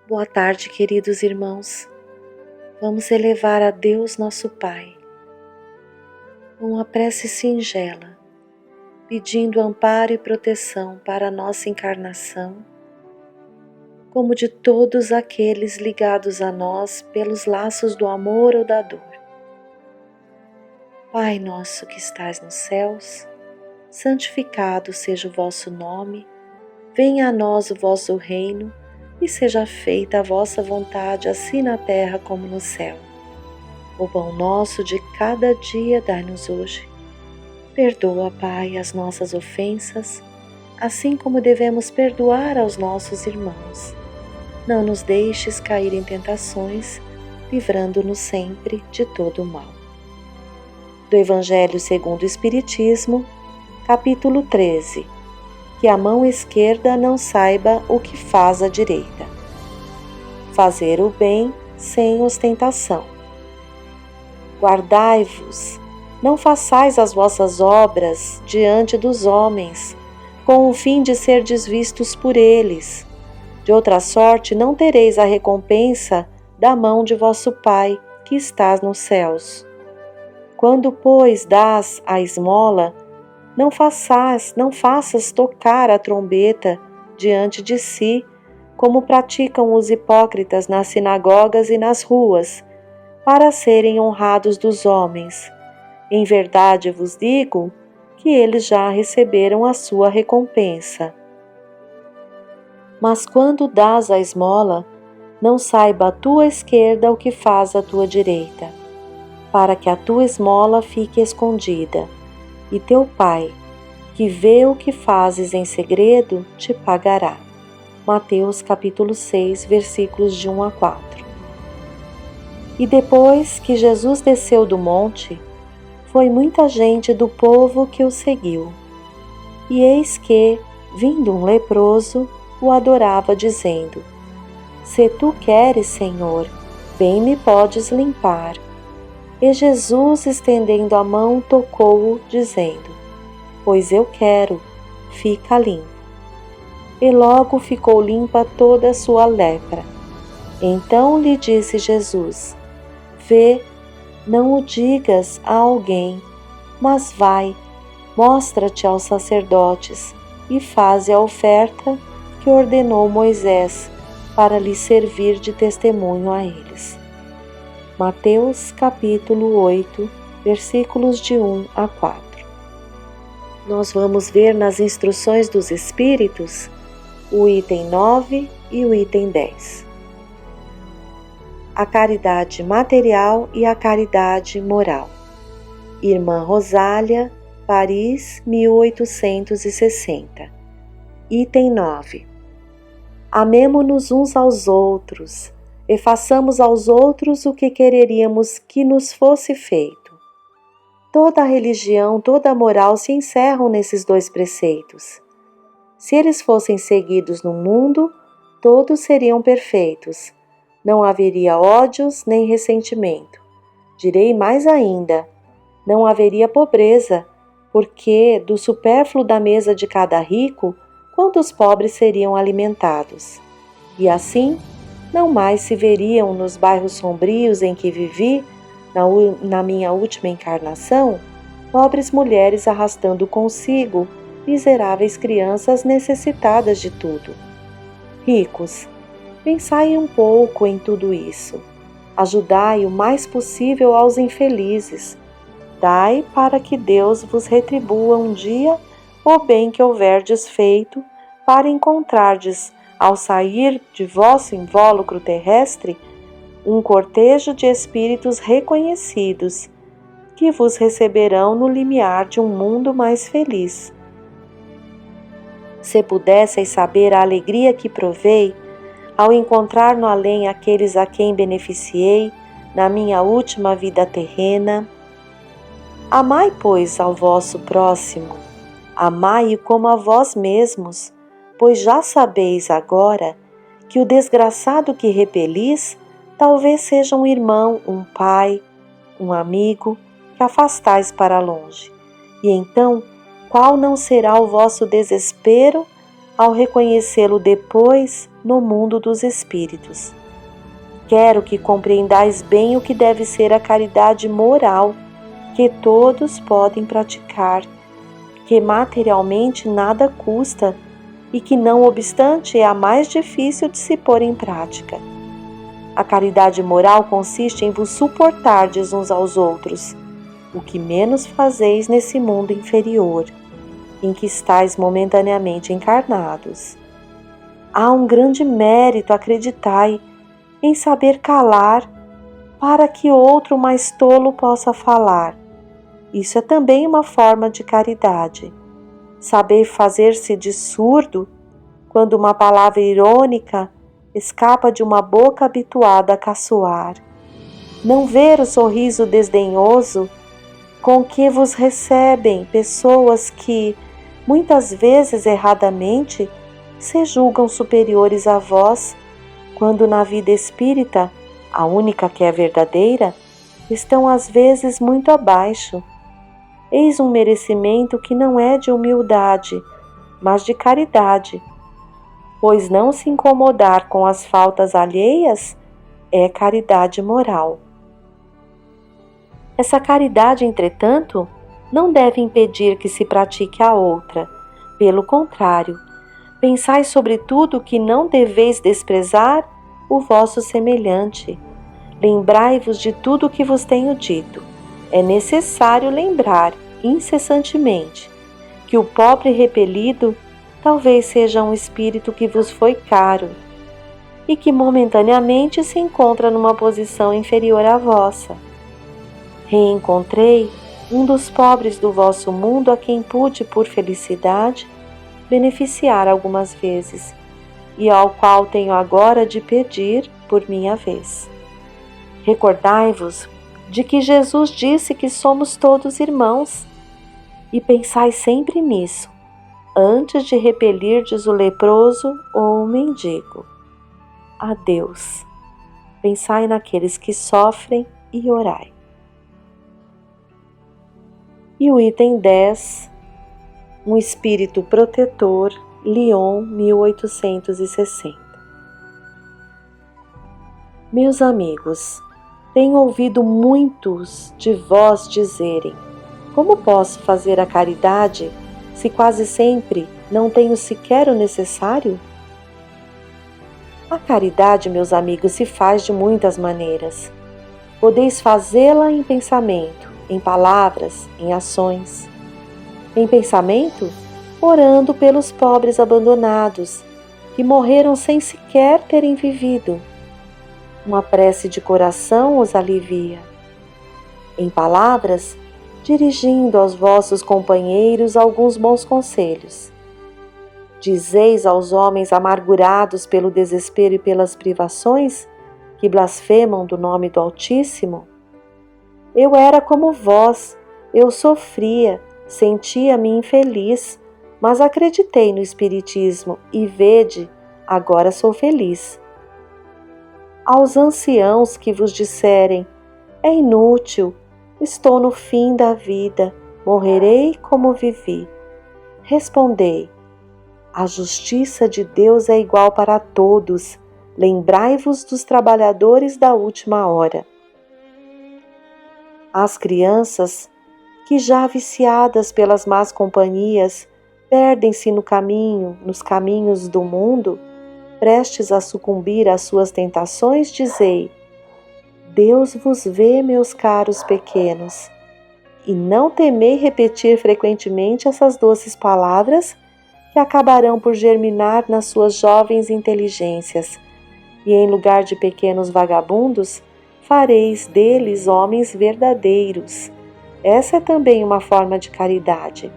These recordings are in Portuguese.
Boa tarde, queridos irmãos. Vamos elevar a Deus nosso Pai uma prece singela, pedindo amparo e proteção para a nossa encarnação, como de todos aqueles ligados a nós pelos laços do amor ou da dor. Pai nosso que estais nos céus, santificado seja o vosso nome, venha a nós o vosso reino e seja feita a vossa vontade, assim na terra como no céu. O pão nosso de cada dia dai-nos hoje. Perdoa, Pai, as nossas ofensas, assim como devemos perdoar aos nossos irmãos. Não nos deixes cair em tentações, livrando-nos sempre de todo o mal. Do Evangelho segundo o Espiritismo, capítulo 13. Que a mão esquerda não saiba o que faz a direita. Fazer o bem sem ostentação. Guardai-vos, não façais as vossas obras diante dos homens, com o fim de serdes vistos por eles. De outra sorte não tereis a recompensa da mão de vosso Pai, que estás nos céus. Quando, pois, dás a esmola, não faças tocar a trombeta diante de si, como praticam os hipócritas nas sinagogas e nas ruas, para serem honrados dos homens. Em verdade vos digo que eles já receberam a sua recompensa. Mas quando dás a esmola, não saiba a tua esquerda o que faz a tua direita, para que a tua esmola fique escondida, e teu Pai, que vê o que fazes em segredo, te pagará. Mateus capítulo 6, versículos de 1 a 4. E depois que Jesus desceu do monte, foi muita gente do povo que o seguiu. E eis que, vindo um leproso, o adorava, dizendo: Se tu queres, Senhor, bem me podes limpar. E Jesus, estendendo a mão, tocou-o, dizendo: Pois eu quero, fica limpo. E logo ficou limpa toda a sua lepra. Então lhe disse Jesus: Vê, não o digas a alguém, mas vai, mostra-te aos sacerdotes e faze a oferta que ordenou Moisés para lhe servir de testemunho a eles. Mateus capítulo 8, versículos de 1 a 4. Nós vamos ver nas instruções dos Espíritos o item 9 e o item 10. A caridade material e a caridade moral. Irmã Rosália, Paris, 1860. Item 9. Amemo-nos uns aos outros e façamos aos outros o que quereríamos que nos fosse feito. Toda a religião, toda a moral se encerram nesses dois preceitos. Se eles fossem seguidos no mundo, todos seriam perfeitos. Não haveria ódios nem ressentimento. Direi mais ainda, não haveria pobreza, porque do supérfluo da mesa de cada rico, quantos pobres seriam alimentados? E assim, não mais se veriam nos bairros sombrios em que vivi, na minha última encarnação, pobres mulheres arrastando consigo miseráveis crianças necessitadas de tudo. Ricos, pensai um pouco em tudo isso. Ajudai o mais possível aos infelizes. Dai para que Deus vos retribua um dia o bem que houverdes feito, para encontrardes, ao sair de vosso invólucro terrestre, um cortejo de espíritos reconhecidos, que vos receberão no limiar de um mundo mais feliz. Se pudesseis saber a alegria que provei, ao encontrar no além aqueles a quem beneficiei na minha última vida terrena. Amai, pois, ao vosso próximo, amai-o como a vós mesmos, pois já sabeis agora que o desgraçado que repelis talvez seja um irmão, um pai, um amigo que afastais para longe. E então, qual não será o vosso desespero ao reconhecê-lo depois no mundo dos espíritos. Quero que compreendais bem o que deve ser a caridade moral que todos podem praticar, que materialmente nada custa e que, não obstante, é a mais difícil de se pôr em prática. A caridade moral consiste em vos suportardes uns aos outros, o que menos fazeis nesse mundo inferior, em que estáis momentaneamente encarnados. Há um grande mérito, acreditai, em saber calar, para que outro mais tolo possa falar. Isso é também uma forma de caridade. Saber fazer-se de surdo quando uma palavra irônica escapa de uma boca habituada a caçoar. Não ver o sorriso desdenhoso com que vos recebem pessoas que, muitas vezes erradamente, se julgam superiores a vós, quando na vida espírita, a única que é verdadeira, estão às vezes muito abaixo. Eis um merecimento que não é de humildade, mas de caridade, pois não se incomodar com as faltas alheias é caridade moral. Essa caridade, entretanto, não deve impedir que se pratique a outra. Pelo contrário, pensai sobretudo que não deveis desprezar o vosso semelhante. Lembrai-vos de tudo o que vos tenho dito. É necessário lembrar, incessantemente, que o pobre repelido talvez seja um espírito que vos foi caro e que momentaneamente se encontra numa posição inferior à vossa. Reencontrei um dos pobres do vosso mundo a quem pude, por felicidade, beneficiar algumas vezes, e ao qual tenho agora de pedir por minha vez. Recordai-vos de que Jesus disse que somos todos irmãos, e pensai sempre nisso, antes de repelirdes o leproso ou o mendigo. Adeus. Pensai naqueles que sofrem e orai. E o item 10, um espírito protetor, Lyon, 1860. Meus amigos, tenho ouvido muitos de vós dizerem: como posso fazer a caridade se quase sempre não tenho sequer o necessário? A caridade, meus amigos, se faz de muitas maneiras. Podeis fazê-la em pensamento, em palavras, em ações. Em pensamento, orando pelos pobres abandonados, que morreram sem sequer terem vivido. Uma prece de coração os alivia. Em palavras, dirigindo aos vossos companheiros alguns bons conselhos. Dizeis aos homens amargurados pelo desespero e pelas privações, que blasfemam do nome do Altíssimo: eu era como vós, eu sofria, sentia-me infeliz, mas acreditei no Espiritismo e vede, agora sou feliz. Aos anciãos que vos disserem: é inútil, estou no fim da vida, morrerei como vivi. Respondei: a justiça de Deus é igual para todos, lembrai-vos dos trabalhadores da última hora. As crianças, que já viciadas pelas más companhias, perdem-se no caminho, nos caminhos do mundo, prestes a sucumbir às suas tentações, dizei: Deus vos vê, meus caros pequenos, e não temei repetir frequentemente essas doces palavras que acabarão por germinar nas suas jovens inteligências, e em lugar de pequenos vagabundos, fareis deles homens verdadeiros. Essa é também uma forma de caridade.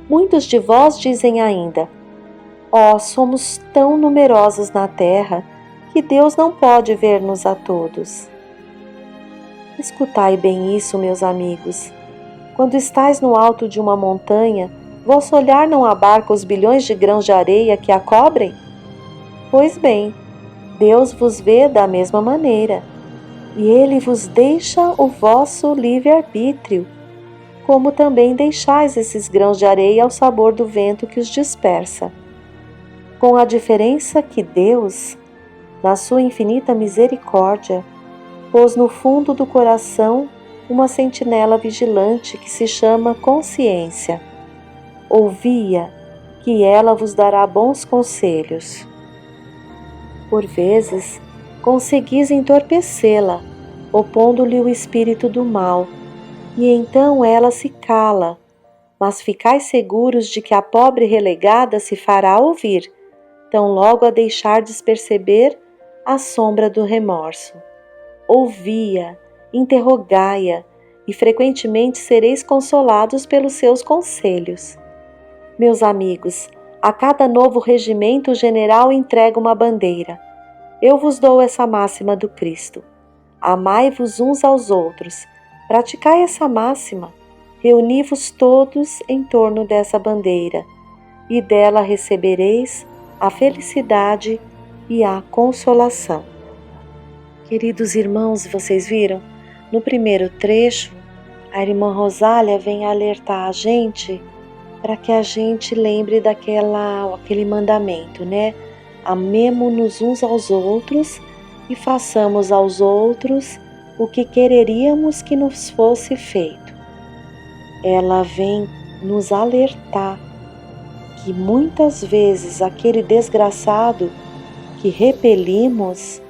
Muitos de vós dizem ainda: somos tão numerosos na terra que Deus não pode ver-nos a todos. Escutai bem isso, meus amigos. Quando estais no alto de uma montanha, vosso olhar não abarca os bilhões de grãos de areia que a cobrem? Pois bem, Deus vos vê da mesma maneira, e Ele vos deixa o vosso livre-arbítrio, como também deixais esses grãos de areia ao sabor do vento que os dispersa. com a diferença que Deus, na sua infinita misericórdia, pôs no fundo do coração uma sentinela vigilante que se chama consciência. Ouvia, que ela vos dará bons conselhos. Por vezes, conseguis entorpecê-la, opondo-lhe o espírito do mal, e então ela se cala, mas ficais seguros de que a pobre relegada se fará ouvir, tão logo a deixardes perceber a sombra do remorso. Ouvi-a, interrogai-a, e frequentemente sereis consolados pelos seus conselhos. Meus amigos, a cada novo regimento o general entrega uma bandeira. Eu vos dou essa máxima do Cristo. Amai-vos uns aos outros. Praticai essa máxima. Reuni-vos todos em torno dessa bandeira, e dela recebereis a felicidade e a consolação. Queridos irmãos, vocês viram? No primeiro trecho, a irmã Rosália vem alertar a gente para que a gente lembre daquele mandamento, né? Amemo-nos uns aos outros e façamos aos outros o que quereríamos que nos fosse feito. Ela vem nos alertar que muitas vezes aquele desgraçado que repelimos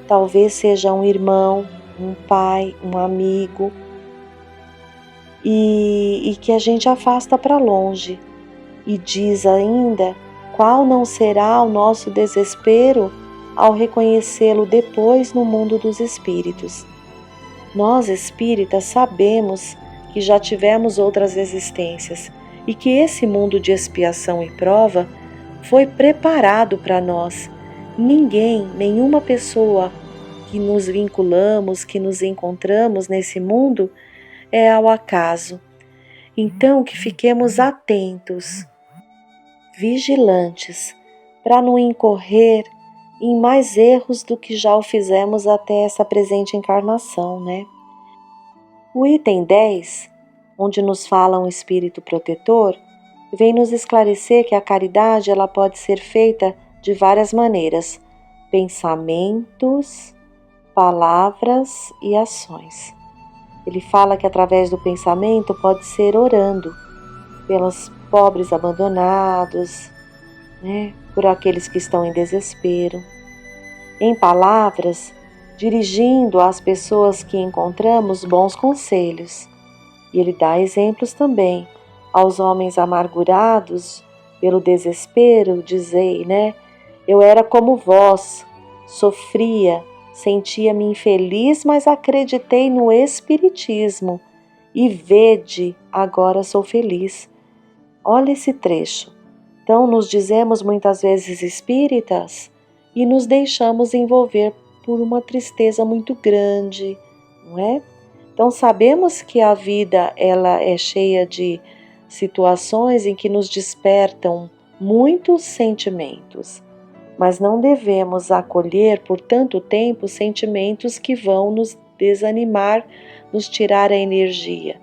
talvez seja um irmão, um pai, um amigo, e que a gente afasta para longe. E diz ainda qual não será o nosso desespero ao reconhecê-lo depois no mundo dos espíritos. Nós espíritas sabemos que já tivemos outras existências e que esse mundo de expiação e prova foi preparado para nós. Ninguém, nenhuma pessoa que nos vinculamos, que nos encontramos nesse mundo é ao acaso. Então que fiquemos atentos, vigilantes, para não incorrer em mais erros do que já o fizemos até essa presente encarnação, né? O item 10, onde nos fala um espírito protetor, vem nos esclarecer que a caridade ela pode ser feita de várias maneiras: pensamentos, palavras e ações. Ele fala que através do pensamento pode ser orando pelos pobres abandonados, né? Por aqueles que estão em desespero. Em palavras, dirigindo às pessoas que encontramos bons conselhos. E ele dá exemplos também aos homens amargurados pelo desespero, dizei, né? Eu era como vós, sofria, sentia-me infeliz, mas acreditei no Espiritismo e vede, agora sou feliz. Olha esse trecho. Então nos dizemos muitas vezes espíritas e nos deixamos envolver por uma tristeza muito grande, não é? Então sabemos que a vida ela é cheia de situações em que nos despertam muitos sentimentos, mas não devemos acolher por tanto tempo sentimentos que vão nos desanimar, nos tirar a energia,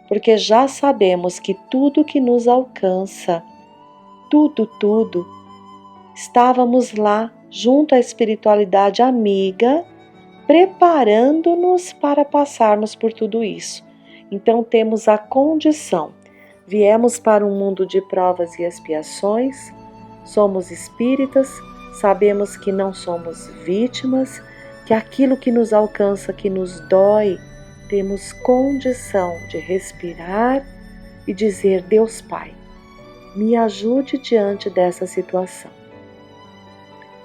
porque já sabemos que tudo que nos alcança, tudo, estávamos lá junto à espiritualidade amiga, preparando-nos para passarmos por tudo isso. Então temos a condição. Viemos para um mundo de provas e expiações, somos espíritas, sabemos que não somos vítimas, que aquilo que nos alcança, que nos dói, temos condição de respirar e dizer: Deus Pai, me ajude diante dessa situação.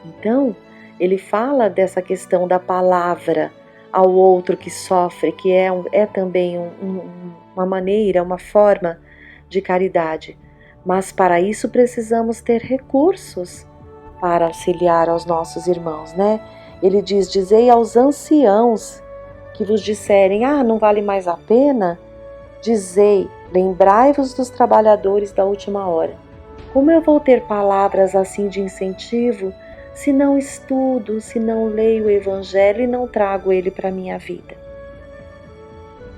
Então, ele fala dessa questão da palavra ao outro que sofre, que é também uma maneira, uma forma de caridade. Mas para isso precisamos ter recursos para auxiliar aos nossos irmãos, né? Ele diz: dizei aos anciãos que vos disserem: não vale mais a pena, dizei, lembrai-vos dos trabalhadores da última hora. Como eu vou ter palavras assim de incentivo se não estudo, se não leio o Evangelho e não trago ele para a minha vida?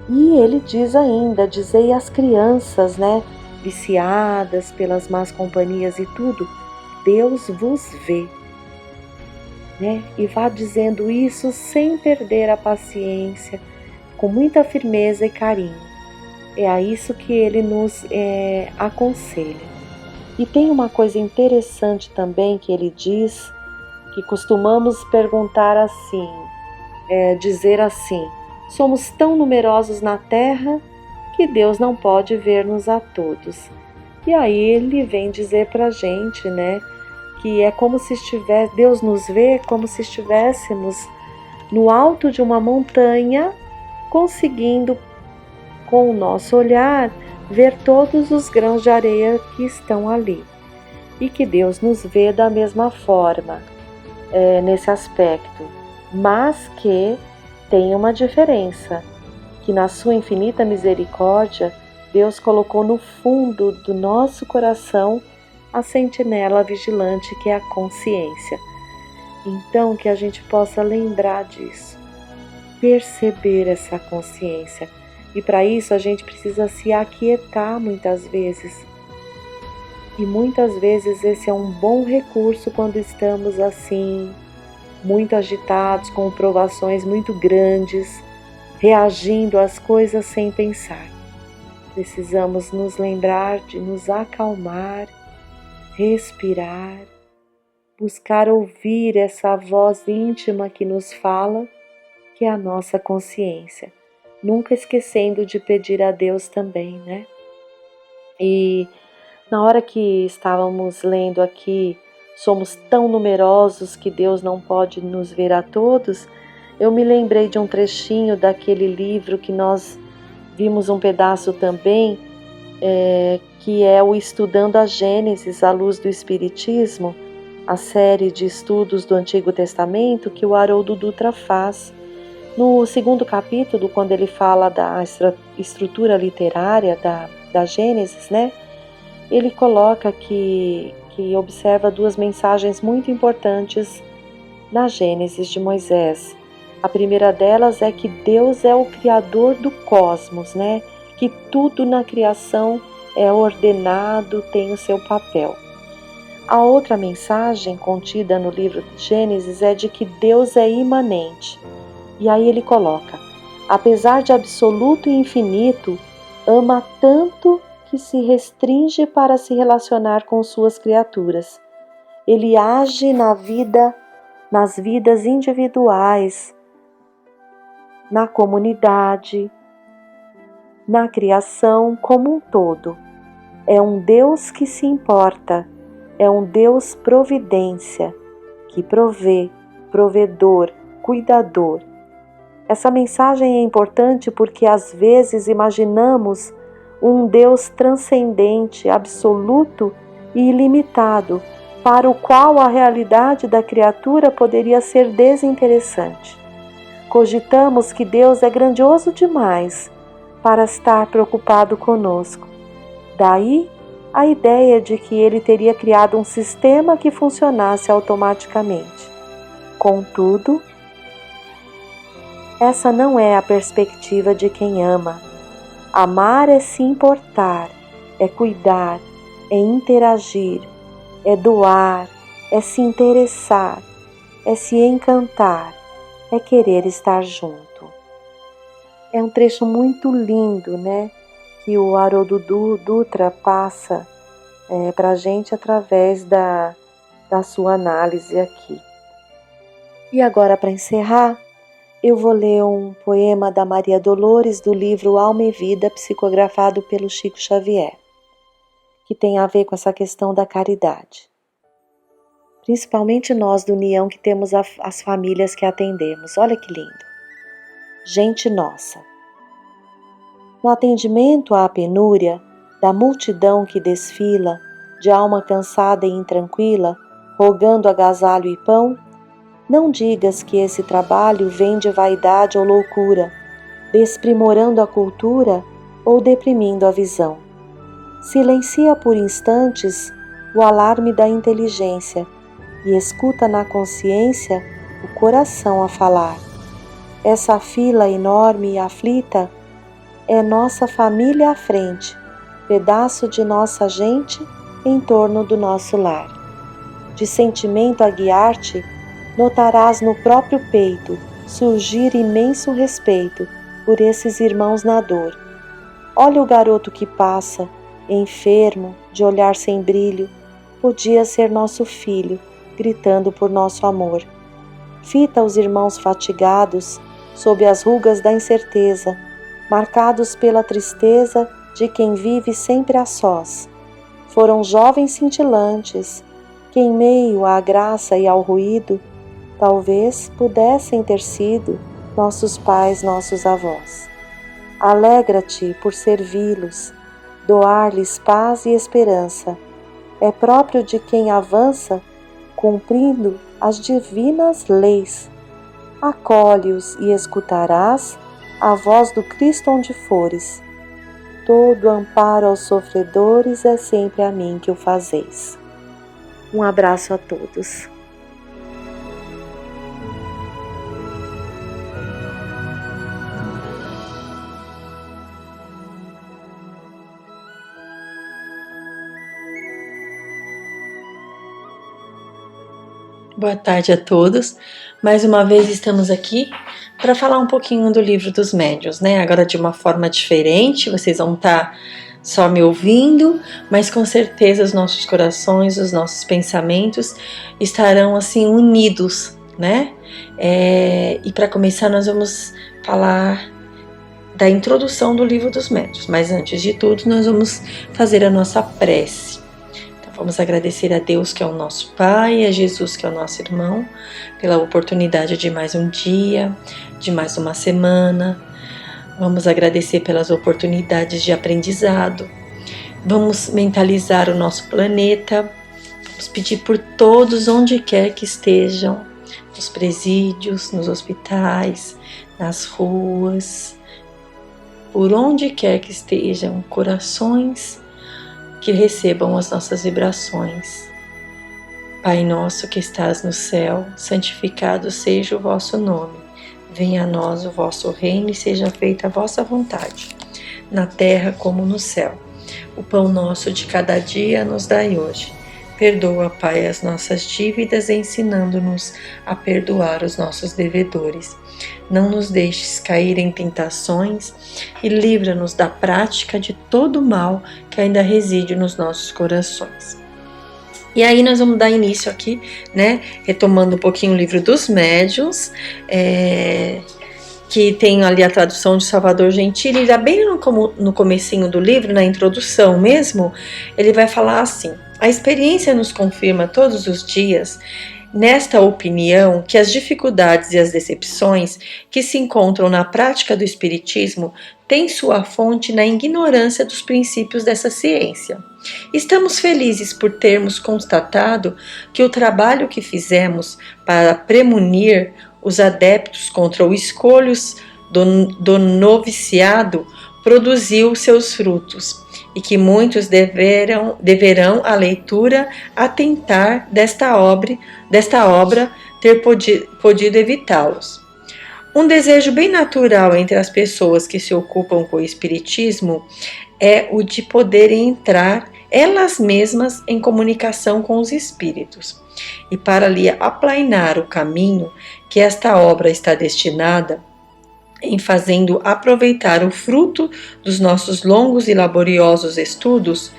E ele diz ainda: dizei às crianças, né, viciadas pelas más companhias e tudo, Deus vos vê, né? E vá dizendo isso sem perder a paciência, com muita firmeza e carinho. É a isso que ele nos aconselha. E tem uma coisa interessante também que ele diz, que costumamos perguntar assim, dizer assim: somos tão numerosos na terra que Deus não pode ver-nos a todos. E aí ele vem dizer para a gente, né, que é como se Deus nos vê como se estivéssemos no alto de uma montanha, conseguindo com o nosso olhar ver todos os grãos de areia que estão ali. E que Deus nos vê da mesma forma nesse aspecto, mas que tem uma diferença, que na sua infinita misericórdia, Deus colocou no fundo do nosso coração a sentinela vigilante, que é a consciência. Então, que a gente possa lembrar disso, perceber essa consciência. E para isso a gente precisa se aquietar muitas vezes. E muitas vezes esse é um bom recurso quando estamos assim, muito agitados, com provações muito grandes, reagindo às coisas sem pensar. Precisamos nos lembrar de nos acalmar, respirar, buscar ouvir essa voz íntima que nos fala, que é a nossa consciência. Nunca esquecendo de pedir a Deus também, né? E na hora que estávamos lendo aqui, somos tão numerosos que Deus não pode nos ver a todos, eu me lembrei de um trechinho daquele livro que nós vimos um pedaço também, que é o Estudando a Gênesis à Luz do Espiritismo, a série de estudos do Antigo Testamento que o Haroldo Dutra faz. No segundo capítulo, quando ele fala da estrutura literária da Gênesis, né? Ele coloca que observa duas mensagens muito importantes na Gênesis de Moisés. A primeira delas é que Deus é o Criador do cosmos, né? Que tudo na criação é ordenado, tem o seu papel. A outra mensagem contida no livro de Gênesis é de que Deus é imanente. E aí ele coloca: apesar de absoluto e infinito, ama tanto que se restringe para se relacionar com suas criaturas. Ele age nas vidas individuais, na comunidade, na criação como um todo. É um Deus que se importa, é um Deus providência, que provê, provedor, cuidador. Essa mensagem é importante porque às vezes imaginamos um Deus transcendente, absoluto e ilimitado, para o qual a realidade da criatura poderia ser desinteressante. Cogitamos que Deus é grandioso demais para estar preocupado conosco. Daí a ideia de que ele teria criado um sistema que funcionasse automaticamente. Contudo, essa não é a perspectiva de quem ama. Amar é se importar, é cuidar, é interagir, é doar, é se interessar, é se encantar, é querer estar junto. É um trecho muito lindo, né? Que o Haroldo Dutra passa para a gente através da sua análise aqui. E agora, para encerrar, eu vou ler um poema da Maria Dolores do livro Alma e Vida, psicografado pelo Chico Xavier, que tem a ver com essa questão da caridade. Principalmente nós do União que temos as famílias que atendemos. Olha que lindo. Gente nossa. No atendimento à penúria da multidão que desfila, de alma cansada e intranquila, rogando agasalho e pão, não digas que esse trabalho vem de vaidade ou loucura, desprimorando a cultura ou deprimindo a visão. Silencia por instantes o alarme da inteligência e escuta na consciência o coração a falar. Essa fila enorme e aflita é nossa família à frente, pedaço de nossa gente em torno do nosso lar. de sentimento a guiar-te, notarás no próprio peito surgir imenso respeito por esses irmãos na dor. Olha o garoto que passa, enfermo, de olhar sem brilho, podia ser nosso filho, gritando por nosso amor. Fita os irmãos fatigados, sob as rugas da incerteza, marcados pela tristeza de quem vive sempre a sós. Foram jovens cintilantes, que em meio à graça e ao ruído, talvez pudessem ter sido nossos pais, nossos avós. Alegra-te por servi-los, doar-lhes paz e esperança. É próprio de quem avança, cumprindo as divinas leis. Acolhe-os e escutarás a voz do Cristo onde fores. Todo amparo aos sofredores é sempre a mim que o fazeis. Um abraço a todos. Boa tarde a todos. Mais uma vez estamos aqui para falar um pouquinho do Livro dos Médiuns, né? Agora de uma forma diferente, vocês vão estar só me ouvindo, mas com certeza os nossos corações, os nossos pensamentos estarão assim unidos, né? E para começar nós vamos falar da introdução do Livro dos Médiuns, mas antes de tudo nós vamos fazer a nossa prece. Vamos agradecer a Deus, que é o nosso Pai, a Jesus, que é o nosso irmão, pela oportunidade de mais um dia, de mais uma semana. Vamos agradecer pelas oportunidades de aprendizado. Vamos mentalizar o nosso planeta. Vamos pedir por todos, onde quer que estejam, nos presídios, nos hospitais, nas ruas, por onde quer que estejam, corações que recebam as nossas vibrações. Pai nosso que estás no céu, santificado seja o vosso nome. Venha a nós o vosso reino e seja feita a vossa vontade, na terra como no céu. O pão nosso de cada dia nos dai hoje. Perdoa, Pai, as nossas dívidas, ensinando-nos a perdoar os nossos devedores. Não nos deixes cair em tentações e livra-nos da prática de todo o mal que ainda reside nos nossos corações. E aí nós vamos dar início aqui, né, retomando um pouquinho o Livro dos Médiuns, que tem ali a tradução de Salvador Gentili, e já bem no comecinho do livro, na introdução mesmo, ele vai falar assim: a experiência nos confirma todos os dias, nesta opinião, que as dificuldades e as decepções que se encontram na prática do Espiritismo têm sua fonte na ignorância dos princípios dessa ciência. Estamos felizes por termos constatado que o trabalho que fizemos para premunir os adeptos contra os escolhos do noviciado produziu seus frutos, e que muitos deverão à leitura atentar desta obra ter podido evitá-los. Um desejo bem natural entre as pessoas que se ocupam com o espiritismo é o de poderem entrar elas mesmas em comunicação com os espíritos. E para lhe aplainar o caminho que esta obra está destinada, em fazendo aproveitar o fruto dos nossos longos e laboriosos estudos,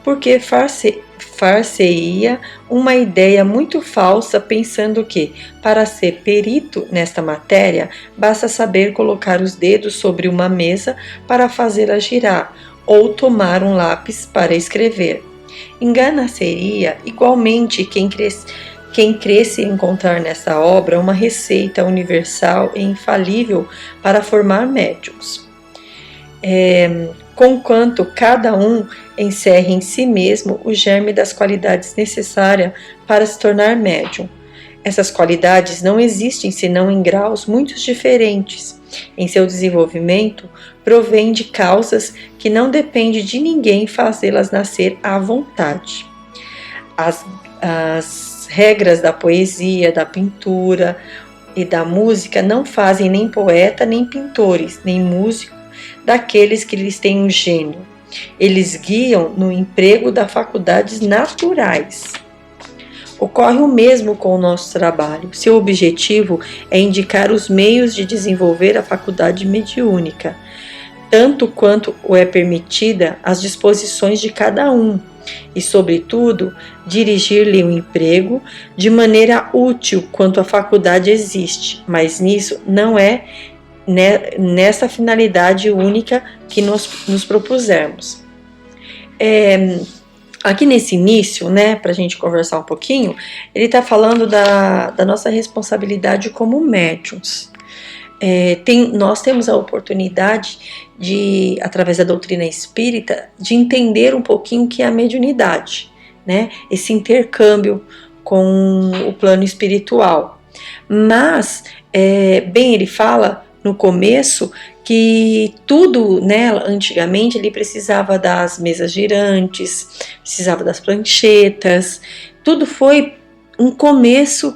porque far-se-ia uma ideia muito falsa, pensando que, para ser perito nesta matéria, basta saber colocar os dedos sobre uma mesa para fazê-la girar, ou tomar um lápis para escrever. Engana-seria igualmente quem cresce encontrar nessa obra uma receita universal e infalível para formar médiuns. Conquanto cada um encerre em si mesmo o germe das qualidades necessárias para se tornar médium. Essas qualidades não existem senão em graus muito diferentes. Em seu desenvolvimento, provém de causas que não depende de ninguém fazê-las nascer à vontade. As regras da poesia, da pintura e da música não fazem nem poeta, nem pintores, nem músico daqueles que lhes têm um gênio. Eles guiam no emprego das faculdades naturais. Ocorre o mesmo com o nosso trabalho. Seu objetivo é indicar os meios de desenvolver a faculdade mediúnica, tanto quanto o é permitida as disposições de cada um, e, sobretudo, dirigir-lhe o emprego de maneira útil quanto a faculdade existe, mas nisso não é nessa finalidade única que nos propusermos. Aqui nesse início, né, para a gente conversar um pouquinho, ele está falando da nossa responsabilidade como médiuns. Nós temos a oportunidade de, através da doutrina espírita, de entender um pouquinho o que é a mediunidade, né? Esse intercâmbio com o plano espiritual. Mas, bem, ele fala no começo que tudo, né, antigamente ele precisava das mesas girantes, precisava das pranchetas, tudo foi um começo,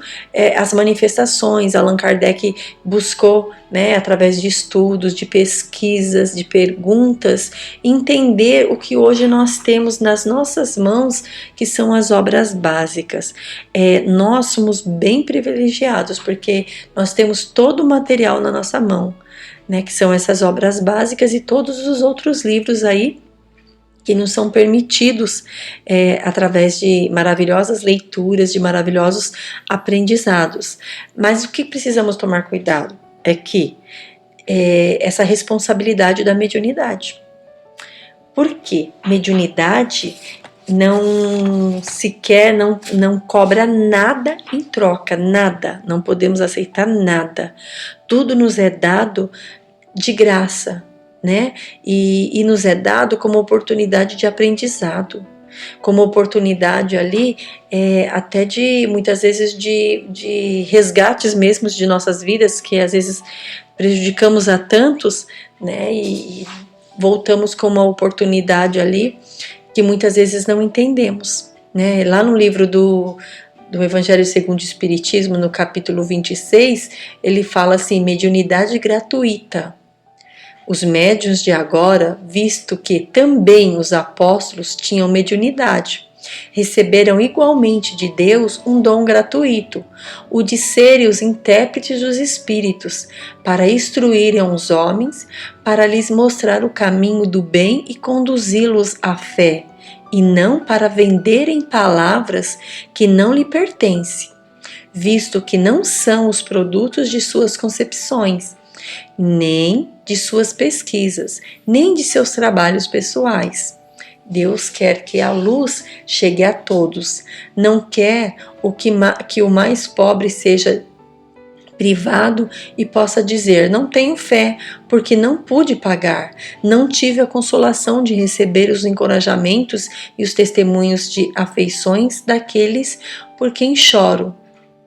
as manifestações. Allan Kardec buscou, né, através de estudos, de pesquisas, de perguntas, entender o que hoje nós temos nas nossas mãos, que são as obras básicas. Nós somos bem privilegiados, porque nós temos todo o material na nossa mão, né, que são essas obras básicas e todos os outros livros aí que nos são permitidos através de maravilhosas leituras, de maravilhosos aprendizados. Mas o que precisamos tomar cuidado é que essa responsabilidade da mediunidade. Por quê? Mediunidade não cobra nada em troca, nada, não podemos aceitar nada. Tudo nos é dado de graça, né? E nos é dado como oportunidade de aprendizado, como oportunidade ali até de, muitas vezes, de resgates mesmo de nossas vidas, que às vezes prejudicamos a tantos, né? E voltamos com uma oportunidade ali que muitas vezes não entendemos, né? Lá no livro do Evangelho segundo o Espiritismo, no capítulo 26, ele fala assim: mediunidade gratuita. Os médiuns de agora, visto que também os apóstolos tinham mediunidade, receberam igualmente de Deus um dom gratuito, o de serem os intérpretes dos espíritos, para instruírem os homens, para lhes mostrar o caminho do bem e conduzi-los à fé, e não para venderem palavras que não lhe pertencem, visto que não são os produtos de suas concepções, nem de suas pesquisas, nem de seus trabalhos pessoais. Deus quer que a luz chegue a todos, não quer que o mais pobre seja privado e possa dizer: não tenho fé, porque não pude pagar, não tive a consolação de receber os encorajamentos e os testemunhos de afeições daqueles por quem choro,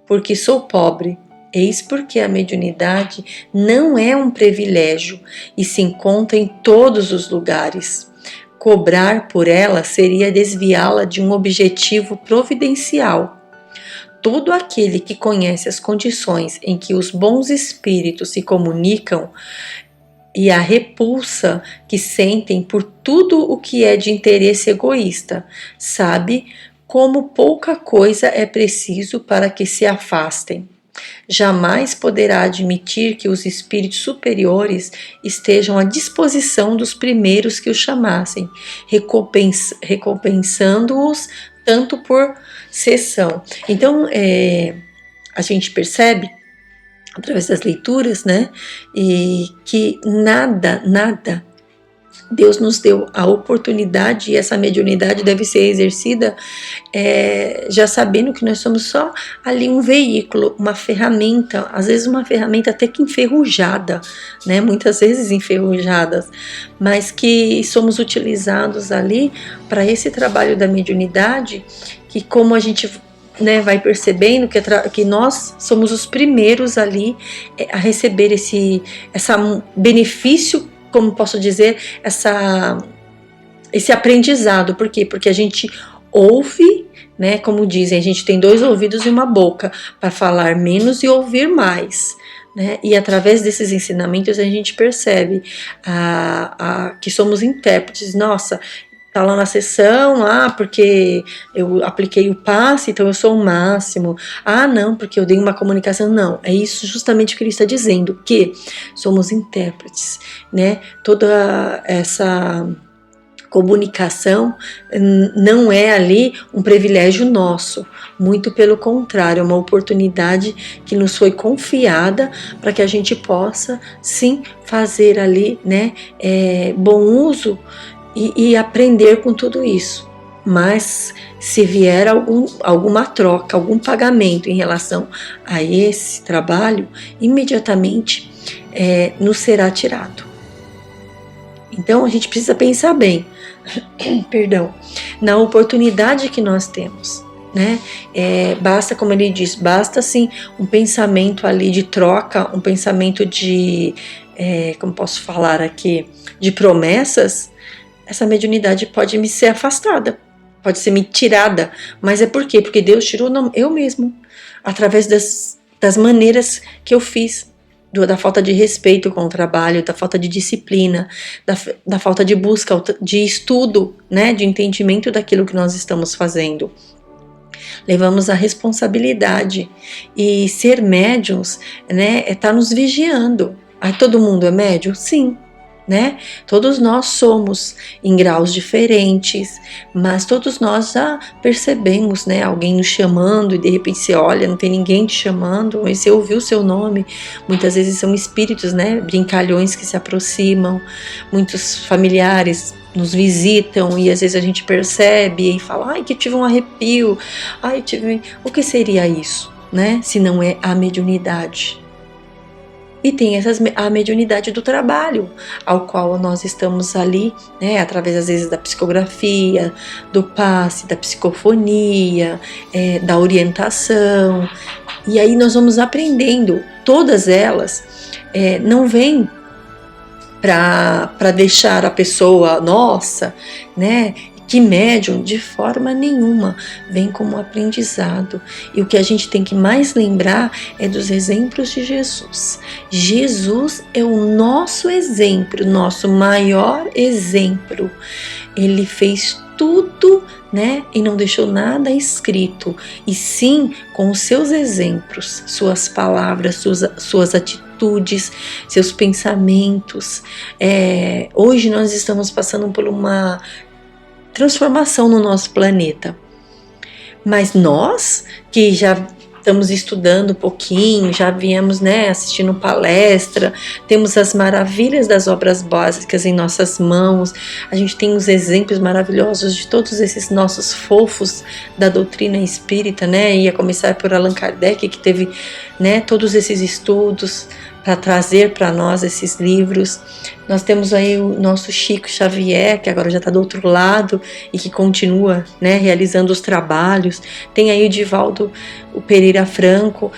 porque sou pobre. Eis porque a mediunidade não é um privilégio e se encontra em todos os lugares. Cobrar por ela seria desviá-la de um objetivo providencial. Todo aquele que conhece as condições em que os bons espíritos se comunicam e a repulsa que sentem por tudo o que é de interesse egoísta, sabe como pouca coisa é preciso para que se afastem. Jamais poderá admitir que os espíritos superiores estejam à disposição dos primeiros que o chamassem, recompensando-os tanto por cessão. Então, a gente percebe, através das leituras, né, e que nada, Deus nos deu a oportunidade, e essa mediunidade deve ser exercida já sabendo que nós somos só ali um veículo, uma ferramenta, às vezes uma ferramenta até que enferrujada, né? Muitas vezes enferrujadas, mas que somos utilizados ali para esse trabalho da mediunidade, que, como a gente, né, vai percebendo que nós somos os primeiros ali a receber esse benefício, como posso dizer, esse aprendizado. Por quê? Porque a gente ouve, né, como dizem, a gente tem 2 ouvidos e uma boca para falar menos e ouvir mais, né? E através desses ensinamentos a gente percebe que somos intérpretes. Nossa, tá lá na sessão, porque eu apliquei o passe, então eu sou o máximo. Não, porque eu dei uma comunicação. Não, é isso justamente o que ele está dizendo, que somos intérpretes, né? Toda essa comunicação não é ali um privilégio nosso, muito pelo contrário, é uma oportunidade que nos foi confiada para que a gente possa sim fazer ali, né, bom uso e aprender com tudo isso. Mas se vier alguma troca, algum pagamento em relação a esse trabalho, imediatamente nos será tirado. Então a gente precisa pensar bem, perdão, na oportunidade que nós temos, né? Basta, como ele diz, basta sim um pensamento ali de troca, um pensamento de, como posso falar aqui, de promessas. Essa mediunidade pode me ser afastada, pode ser me tirada, mas é por quê? Porque Deus tirou eu mesmo, através das maneiras que eu fiz, da falta de respeito com o trabalho, da falta de disciplina, da falta de busca, de estudo, né, de entendimento daquilo que nós estamos fazendo. Levamos a responsabilidade, e ser médiuns, né, tá nos vigiando. Todo mundo é médium? Sim. Né? Todos nós somos em graus diferentes, mas todos nós já percebemos, né, alguém nos chamando e de repente você olha, não tem ninguém te chamando, e você ouviu o seu nome. Muitas vezes são espíritos, né, brincalhões que se aproximam, muitos familiares nos visitam e às vezes a gente percebe e fala, que tive um arrepio, o que seria isso, né, se não é a mediunidade? E tem a mediunidade do trabalho, ao qual nós estamos ali, né, através às vezes da psicografia, do passe, da psicofonia, da orientação. E aí nós vamos aprendendo. Todas elas não vêm para deixar a pessoa, nossa, né, que médium, de forma nenhuma, vem como aprendizado. E o que a gente tem que mais lembrar é dos exemplos de Jesus. Jesus é o nosso exemplo, nosso maior exemplo. Ele fez tudo, né, e não deixou nada escrito, e sim com os seus exemplos, suas palavras, suas atitudes, seus pensamentos. Hoje nós estamos passando por uma transformação no nosso planeta, mas nós que já estamos estudando um pouquinho, já viemos, né, assistindo palestra, temos as maravilhas das obras básicas em nossas mãos, a gente tem os exemplos maravilhosos de todos esses nossos fofos da doutrina espírita, né, ia começar por Allan Kardec, que teve, né, todos esses estudos para trazer para nós esses livros. Nós temos aí o nosso Chico Xavier, que agora já está do outro lado e que continua, né, realizando os trabalhos. Tem aí o Divaldo, o Pereira Franco,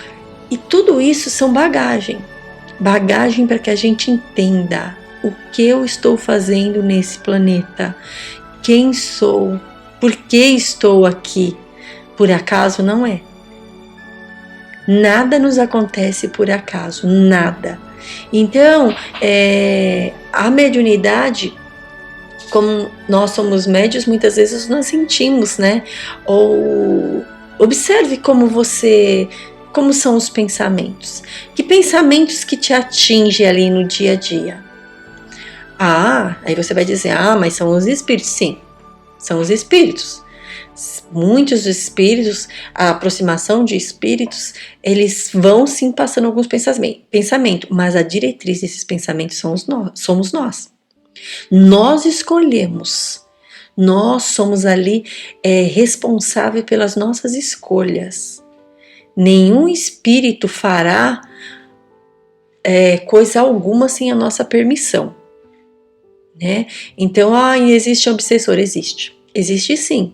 e tudo isso são bagagem para que a gente entenda o que eu estou fazendo nesse planeta, quem sou, por que estou aqui. Por acaso não é. Nada nos acontece por acaso, nada. Então, a mediunidade, como nós somos médios, muitas vezes nós sentimos, né? Ou observe como são os pensamentos. Que pensamentos que te atingem ali no dia a dia? Aí você vai dizer, mas são os espíritos. Sim, são os espíritos. Muitos espíritos, a aproximação de espíritos, eles vão sim passando alguns pensamentos, mas a diretriz desses pensamentos somos nós. Nós escolhemos, nós somos ali responsáveis pelas nossas escolhas. Nenhum espírito fará coisa alguma sem a nossa permissão, né? Então, existe obsessor? Existe sim.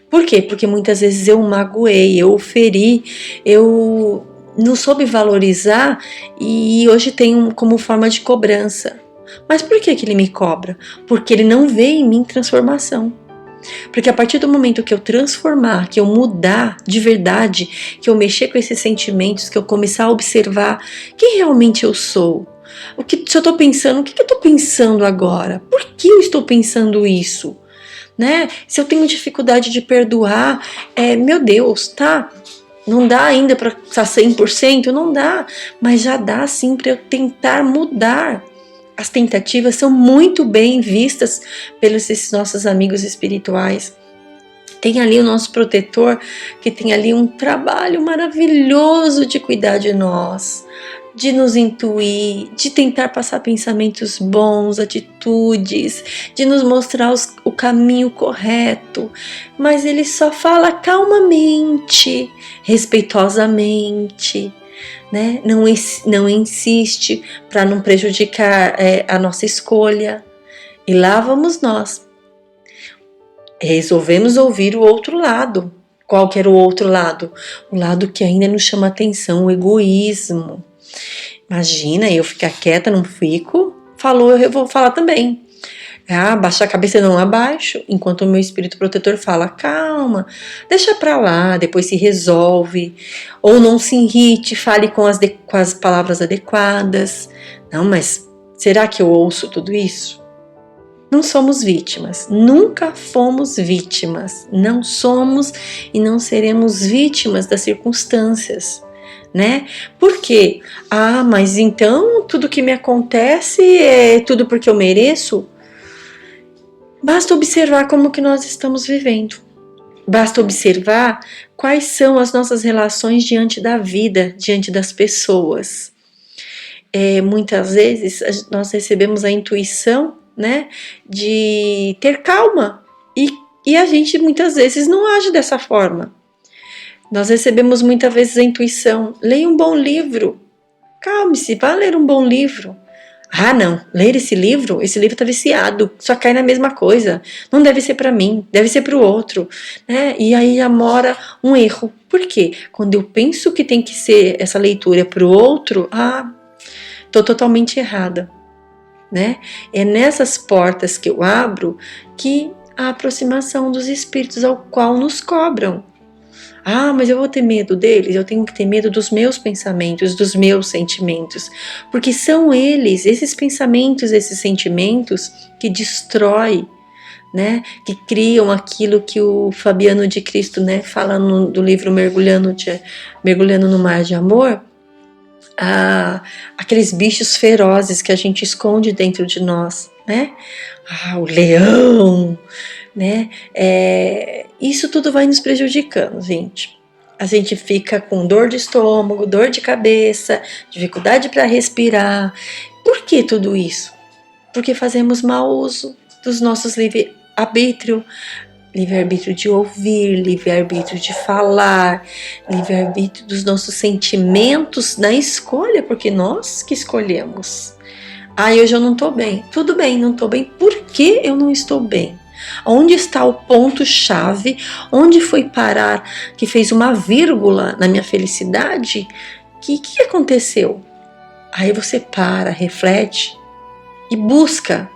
Por quê? Porque muitas vezes eu magoei, eu feri, eu não soube valorizar e hoje tenho como forma de cobrança. Mas por que ele me cobra? Porque ele não vê em mim transformação. Porque a partir do momento que eu transformar, que eu mudar de verdade, que eu mexer com esses sentimentos, que eu começar a observar quem realmente eu sou, se eu estou pensando, o que eu estou pensando agora? Por que eu estou pensando isso? né? Se eu tenho dificuldade de perdoar, meu Deus, tá? Não dá ainda para estar 100%, não dá, mas já dá sim para eu tentar mudar. As tentativas são muito bem vistas pelos esses nossos amigos espirituais. Tem ali o nosso protetor, que tem ali um trabalho maravilhoso de cuidar de nós, de nos intuir, de tentar passar pensamentos bons, atitudes, de nos mostrar o caminho correto. Mas ele só fala calmamente, respeitosamente, né? Não insiste para não prejudicar a nossa escolha. E lá vamos nós. Resolvemos ouvir o outro lado. Qual que era o outro lado? O lado que ainda nos chama atenção, o egoísmo. Imagina, eu ficar quieta, não fico. Falou, eu vou falar também. Baixar a cabeça, não abaixo, enquanto o meu espírito protetor fala, calma, deixa pra lá, depois se resolve, ou não se irrite, fale com as palavras adequadas. Não, mas será que eu ouço tudo isso? Não somos vítimas, nunca fomos vítimas, não somos e não seremos vítimas das circunstâncias, né? Por quê? Mas então tudo que me acontece é tudo porque eu mereço? Basta observar como que nós estamos vivendo. Basta observar quais são as nossas relações diante da vida, diante das pessoas. Muitas vezes nós recebemos a intuição, né, de ter calma e a gente muitas vezes não age dessa forma. Nós recebemos muitas vezes a intuição, leia um bom livro, calme-se, vá ler um bom livro. Não, ler esse livro tá viciado, só cai na mesma coisa, não deve ser para mim, deve ser para o outro, né? E aí já mora um erro. Por quê? Quando eu penso que tem que ser essa leitura para o outro, tô totalmente errada, né? É nessas portas que eu abro que a aproximação dos espíritos ao qual nos cobram. Mas eu vou ter medo deles? Eu tenho que ter medo dos meus pensamentos, dos meus sentimentos, porque são eles, esses pensamentos, esses sentimentos que destroem, né? Que criam aquilo que o Fabiano de Cristo, né, fala do livro Mergulhando no Mar de Amor, aqueles bichos ferozes que a gente esconde dentro de nós, né? O leão, né? Isso tudo vai nos prejudicando, gente. A gente fica com dor de estômago, dor de cabeça, dificuldade para respirar. Por que tudo isso? Porque fazemos mau uso dos nossos livre-arbítrio de ouvir, livre-arbítrio de falar, livre-arbítrio dos nossos sentimentos na escolha, porque nós que escolhemos. Hoje eu não estou bem. Tudo bem, não estou bem. Por que eu não estou bem? Onde está o ponto-chave? Onde foi parar que fez uma vírgula na minha felicidade? Que aconteceu? Aí você para, reflete e busca,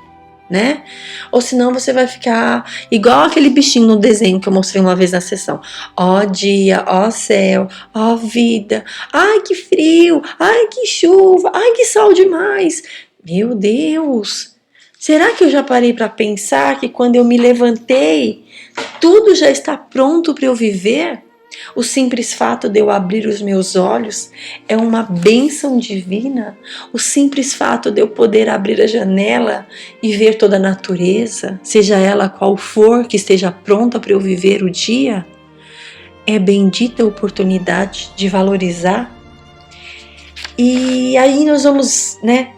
né? Ou senão você vai ficar igual aquele bichinho no desenho que eu mostrei uma vez na sessão. Ó dia, ó céu, ó vida. Ai, que frio. Ai, que chuva. Ai, que sol demais. Meu Deus! Será que eu já parei para pensar que quando eu me levantei, tudo já está pronto para eu viver? O simples fato de eu abrir os meus olhos é uma bênção divina. O simples fato de eu poder abrir a janela e ver toda a natureza, seja ela qual for, que esteja pronta para eu viver o dia, é bendita a oportunidade de valorizar. E aí nós vamos, né,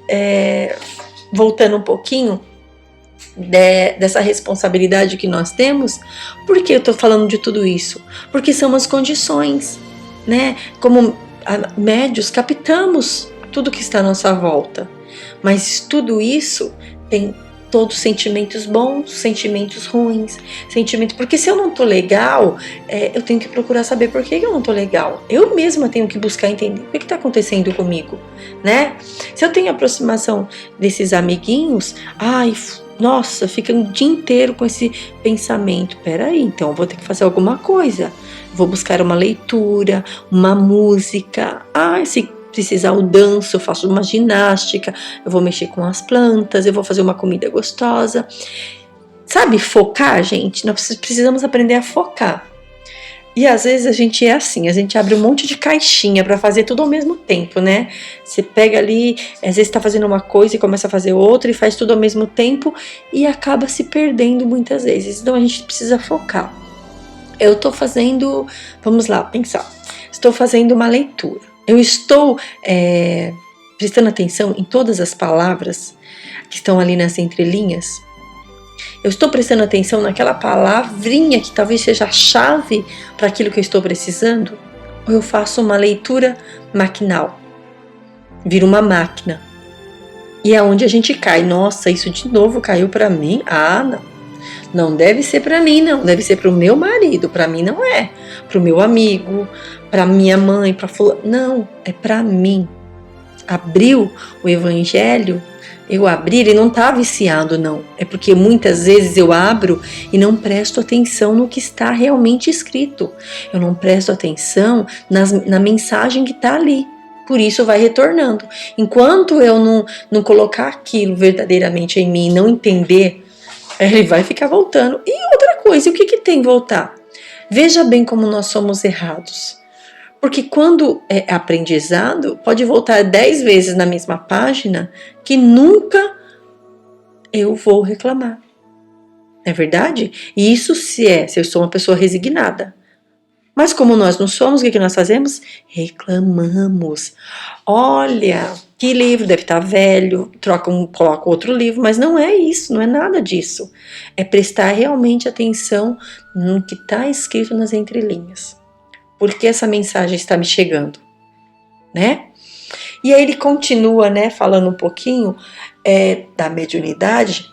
voltando um pouquinho dessa responsabilidade que nós temos. Por que eu estou falando de tudo isso? Porque são as condições, né? Como médios, captamos tudo que está à nossa volta, mas tudo isso tem todos sentimentos bons, sentimentos ruins, porque se eu não tô legal, eu tenho que procurar saber por que eu não tô legal. Eu mesma tenho que buscar entender o que está acontecendo comigo, né? Se eu tenho aproximação desses amiguinhos, nossa, fica um dia inteiro com esse pensamento. Peraí, então eu vou ter que fazer alguma coisa. Vou buscar uma leitura, uma música. Se precisar eu danço, eu faço uma ginástica, eu vou mexer com as plantas, eu vou fazer uma comida gostosa. sabe, focar, gente? Nós precisamos aprender a focar. E às vezes a gente é assim, a gente abre um monte de caixinha para fazer tudo ao mesmo tempo, né? Você pega ali, às vezes tá fazendo uma coisa e começa a fazer outra e faz tudo ao mesmo tempo e acaba se perdendo muitas vezes. Então a gente precisa focar. Eu tô fazendo, vamos lá, pensar. Estou fazendo uma leitura. Eu estou prestando atenção em todas as palavras que estão ali nas entrelinhas. Eu estou prestando atenção naquela palavrinha que talvez seja a chave para aquilo que eu estou precisando? Ou eu faço uma leitura maquinal? Vira uma máquina. E é onde a gente cai. Nossa, isso de novo caiu para mim? Ah, não. Não deve ser para mim, não. Deve ser para o meu marido. Para mim não é. Para o meu amigo, para minha mãe, para fulano. Não, é para mim. Abriu o evangelho, eu abri, ele não está viciado, não. É porque muitas vezes eu abro e não presto atenção no que está realmente escrito. Eu não presto atenção na mensagem que está ali. Por isso vai retornando. Enquanto eu não colocar aquilo verdadeiramente em mim e não entender, ele vai ficar voltando. E outra coisa, o que tem voltar? Veja bem como nós somos errados. Porque quando é aprendizado, pode voltar 10 vezes na mesma página que nunca eu vou reclamar. Não é verdade? E isso se eu sou uma pessoa resignada. Mas como nós não somos, o que nós fazemos? Reclamamos. Olha, que livro deve estar velho, coloca outro livro, mas não é isso, não é nada disso. É prestar realmente atenção no que está escrito nas entrelinhas. Por que essa mensagem está me chegando, né? E aí ele continua, né, falando um pouquinho da mediunidade.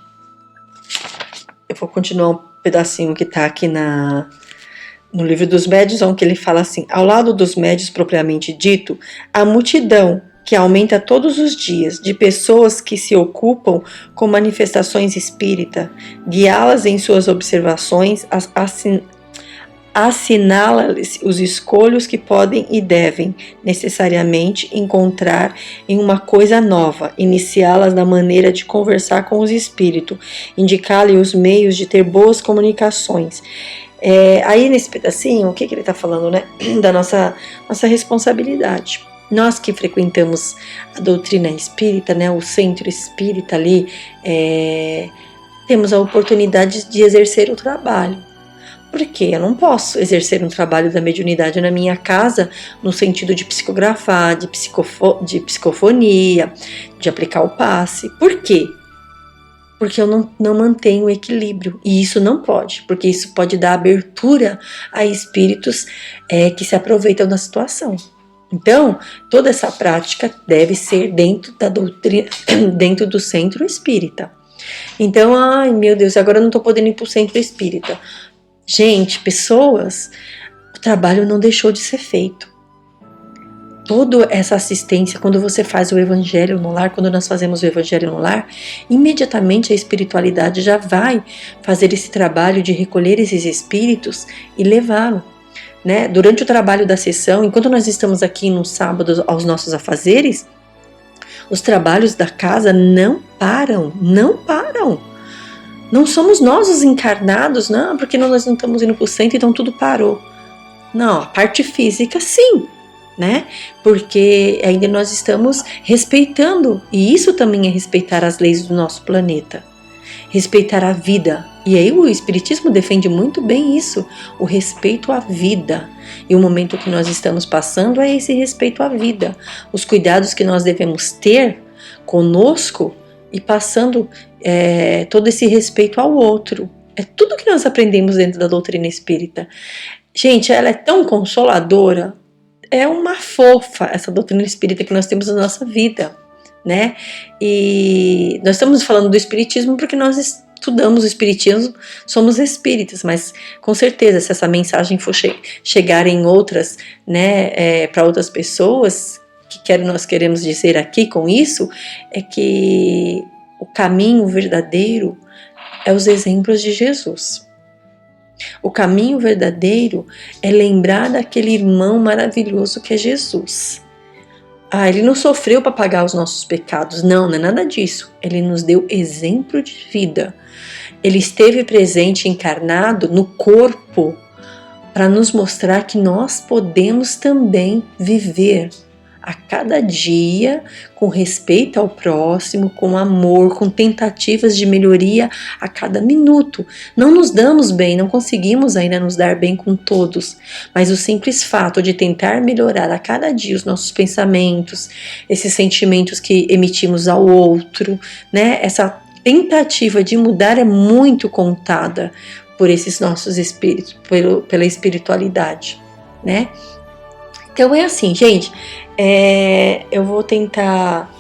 Eu vou continuar um pedacinho que está aqui no livro dos médiuns, onde ele fala assim: ao lado dos médiuns propriamente dito, a multidão que aumenta todos os dias de pessoas que se ocupam com manifestações espírita, guiá-las em suas observações, assinala-lhes os escolhos que podem e devem necessariamente encontrar em uma coisa nova, iniciá-las na maneira de conversar com os espíritos, indicar-lhe os meios de ter boas comunicações. Aí nesse pedacinho, o que ele está falando, né? Da nossa responsabilidade. Nós que frequentamos a doutrina espírita, né? O centro espírita ali, temos a oportunidade de exercer o trabalho. Porque eu não posso exercer um trabalho da mediunidade na minha casa no sentido de psicografar, de psicofonia, de aplicar o passe. Por quê? Porque eu não mantenho o equilíbrio. E isso não pode, porque isso pode dar abertura a espíritos que se aproveitam da situação. Então, toda essa prática deve ser dentro da doutrina, dentro do centro espírita. Então, ai meu Deus, agora eu não estou podendo ir para o centro espírita. Gente, pessoas, o trabalho não deixou de ser feito. Toda essa assistência, quando você faz o evangelho no lar, quando nós fazemos o evangelho no lar, imediatamente a espiritualidade já vai fazer esse trabalho de recolher esses espíritos e levá-lo. Né? Durante o trabalho da sessão, enquanto nós estamos aqui no sábado aos nossos afazeres, os trabalhos da casa não param. Não somos nós os encarnados, não, porque nós não estamos indo para o centro, então tudo parou. Não, a parte física sim, né? Porque ainda nós estamos respeitando, e isso também é respeitar as leis do nosso planeta. Respeitar a vida. E aí o Espiritismo defende muito bem isso, o respeito à vida. E o momento que nós estamos passando é esse respeito à vida. Os cuidados que nós devemos ter conosco e passando todo esse respeito ao outro. É tudo que nós aprendemos dentro da doutrina espírita. Gente, ela é tão consoladora, é uma fofa essa doutrina espírita que nós temos na nossa vida, né? E nós estamos falando do espiritismo porque nós estudamos o espiritismo, somos espíritas, mas com certeza se essa mensagem for chegar em outras, né, para outras pessoas, que nós queremos dizer aqui com isso, é que o caminho verdadeiro é os exemplos de Jesus. O caminho verdadeiro é lembrar daquele irmão maravilhoso que é Jesus. Ele não sofreu para pagar os nossos pecados. Não é nada disso. Ele nos deu exemplo de vida. Ele esteve presente, encarnado no corpo, para nos mostrar que nós podemos também viver a cada dia com respeito ao próximo, com amor, com tentativas de melhoria a cada minuto. Não nos damos bem, não conseguimos ainda nos dar bem com todos, mas o simples fato de tentar melhorar a cada dia os nossos pensamentos, esses sentimentos que emitimos ao outro, né? Essa tentativa de mudar é muito contada por esses nossos espíritos, pela espiritualidade, né? Então é assim, gente, eu vou tentar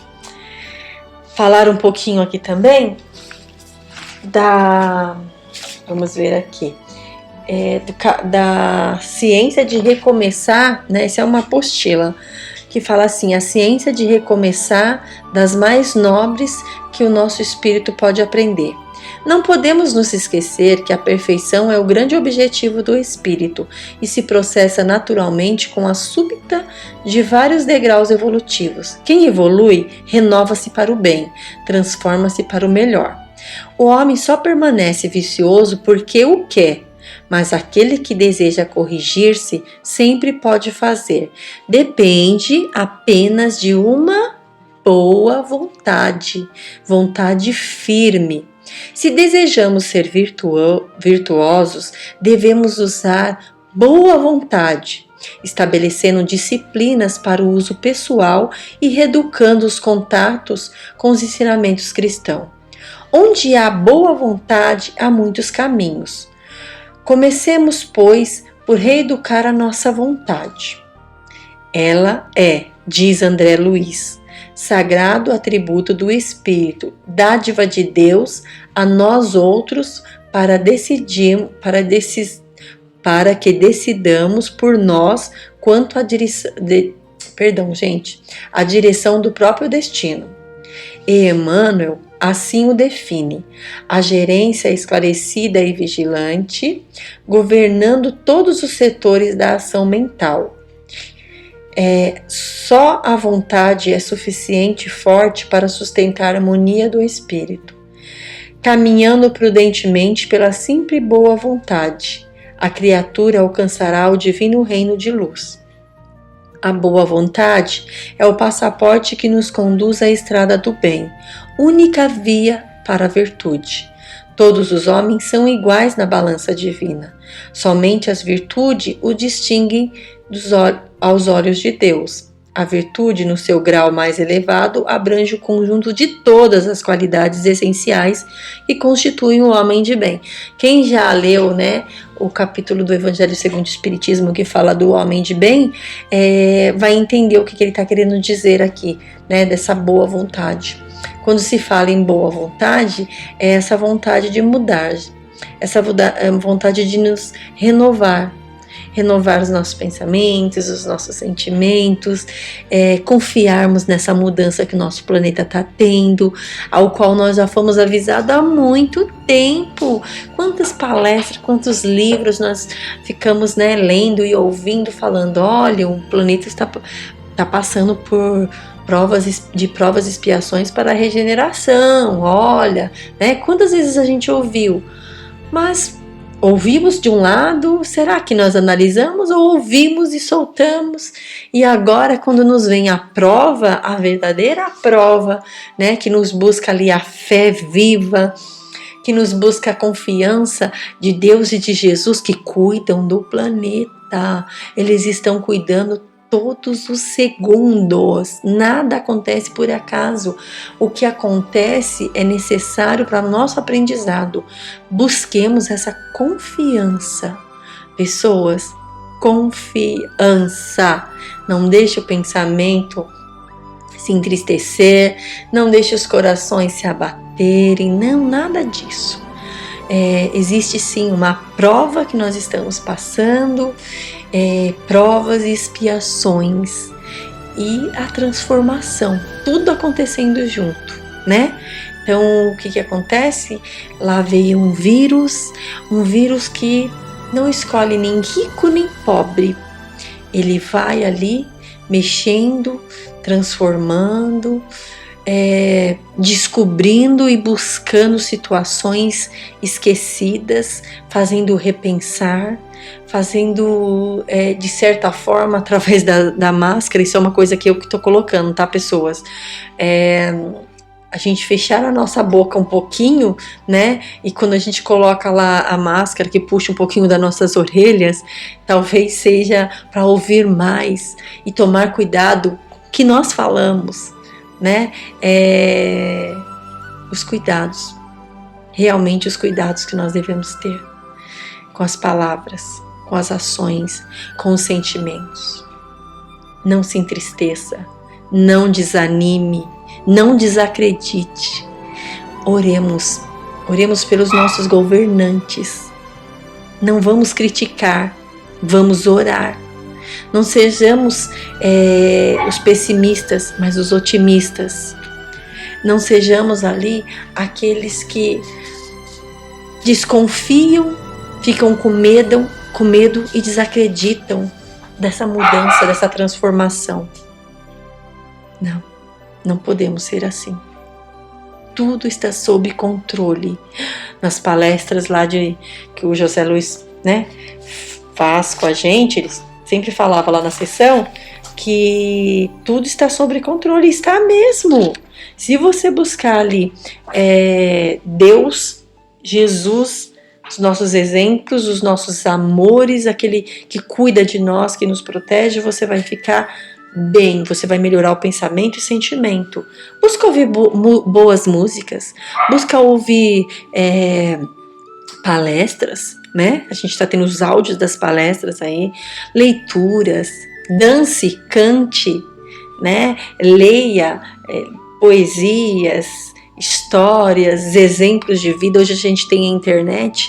falar um pouquinho aqui também vamos ver aqui, da ciência de recomeçar, né? Essa é uma apostila que fala assim: a ciência de recomeçar, das mais nobres que o nosso espírito pode aprender. Não podemos nos esquecer que a perfeição é o grande objetivo do espírito e se processa naturalmente com a súbita de vários degraus evolutivos. Quem evolui, renova-se para o bem, transforma-se para o melhor. O homem só permanece vicioso porque o quer, mas aquele que deseja corrigir-se sempre pode fazer. Depende apenas de uma boa vontade, vontade firme. Se desejamos ser virtuosos, devemos usar boa vontade, estabelecendo disciplinas para o uso pessoal e reeducando os contatos com os ensinamentos cristãos. Onde há boa vontade, há muitos caminhos. Comecemos, pois, por reeducar a nossa vontade. Ela é, diz André Luiz, sagrado atributo do Espírito, dádiva de Deus a nós outros para que decidamos por nós quanto à direção do próprio destino. E Emmanuel assim o define: a gerência esclarecida e vigilante, governando todos os setores da ação mental. Só a vontade é suficiente e forte para sustentar a harmonia do espírito. Caminhando prudentemente pela simples boa vontade, a criatura alcançará o divino reino de luz. A boa vontade é o passaporte que nos conduz à estrada do bem, única via para a virtude. Todos os homens são iguais na balança divina. Somente as virtudes o distinguem aos olhos de Deus. A virtude, no seu grau mais elevado, abrange o conjunto de todas as qualidades essenciais que constituem o homem de bem. Quem já leu, né, o capítulo do Evangelho segundo o Espiritismo que fala do homem de bem, vai entender o que ele está querendo dizer aqui, né, dessa boa vontade. Quando se fala em boa vontade, é essa vontade de mudar, essa vontade de nos renovar os nossos pensamentos, os nossos sentimentos, confiarmos nessa mudança que o nosso planeta está tendo, ao qual nós já fomos avisados há muito tempo. Quantas palestras, quantos livros nós ficamos, né, lendo e ouvindo, falando: olha, o planeta está passando por provas e expiações para a regeneração, olha, né? Quantas vezes a gente ouviu, mas ouvimos de um lado, será que nós analisamos, ou ouvimos e soltamos? E agora, quando nos vem a prova, a verdadeira prova, né, que nos busca ali a fé viva, que nos busca a confiança de Deus e de Jesus, que cuidam do planeta, eles estão cuidando todos os segundos, nada acontece por acaso. O que acontece é necessário para o nosso aprendizado. Busquemos essa confiança. Pessoas, confiança. Não deixe o pensamento se entristecer, não deixe os corações se abaterem, não, nada disso. Existe sim uma prova que nós estamos passando, provas e expiações e a transformação, tudo acontecendo junto, né? Então, o que acontece? Lá veio um vírus que não escolhe nem rico nem pobre. Ele vai ali mexendo, transformando, descobrindo e buscando situações esquecidas, fazendo repensar, fazendo de certa forma através da máscara. Isso é uma coisa que eu que estou colocando, tá, pessoas? A gente fechar a nossa boca um pouquinho, né? E quando a gente coloca lá a máscara que puxa um pouquinho das nossas orelhas, talvez seja para ouvir mais e tomar cuidado com o que nós falamos, né? Os cuidados, realmente os cuidados que nós devemos ter com as palavras, com as ações, com os sentimentos. Não se entristeça, não desanime, não desacredite. Oremos pelos nossos governantes. Não vamos criticar, vamos orar. Não sejamos os pessimistas, mas os otimistas. Não sejamos ali aqueles que desconfiam, ficam com medo e desacreditam dessa mudança, dessa transformação. Não podemos ser assim. Tudo está sob controle. Nas palestras lá que o José Luiz, né, faz com a gente, ele sempre falava lá na sessão que tudo está sob controle. Está mesmo. Se você buscar ali Deus, Jesus, os nossos exemplos, os nossos amores, aquele que cuida de nós, que nos protege, você vai ficar bem, você vai melhorar o pensamento e sentimento. Busca ouvir boas músicas, busca ouvir palestras, né? A gente está tendo os áudios das palestras aí, leituras, dance, cante, né? Leia poesias, histórias, exemplos de vida. Hoje a gente tem a internet,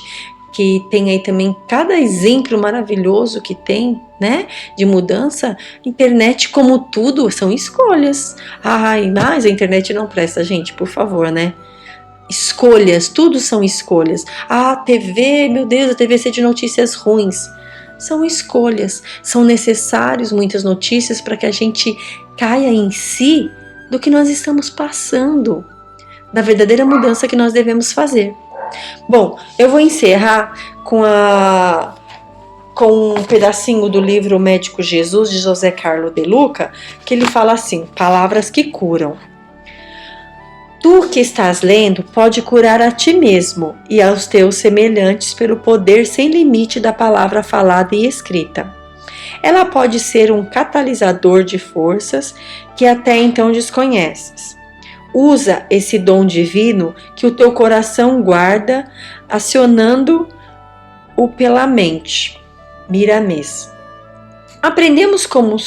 que tem aí também cada exemplo maravilhoso que tem, né, de mudança. Internet, como tudo, são escolhas. Mas a internet não presta, gente, por favor, né? Escolhas, tudo são escolhas. A TV, meu Deus, a TV é de notícias ruins. São escolhas, são necessárias muitas notícias para que a gente caia em si do que nós estamos passando, da verdadeira mudança que nós devemos fazer. Bom, eu vou encerrar com um pedacinho do livro O Médico Jesus, de José Carlos de Luca, que ele fala assim: palavras que curam. Tu que estás lendo pode curar a ti mesmo e aos teus semelhantes pelo poder sem limite da palavra falada e escrita. Ela pode ser um catalisador de forças que até então desconheces. Usa esse dom divino que o teu coração guarda, acionando-o pela mente. Miramês. Aprendemos como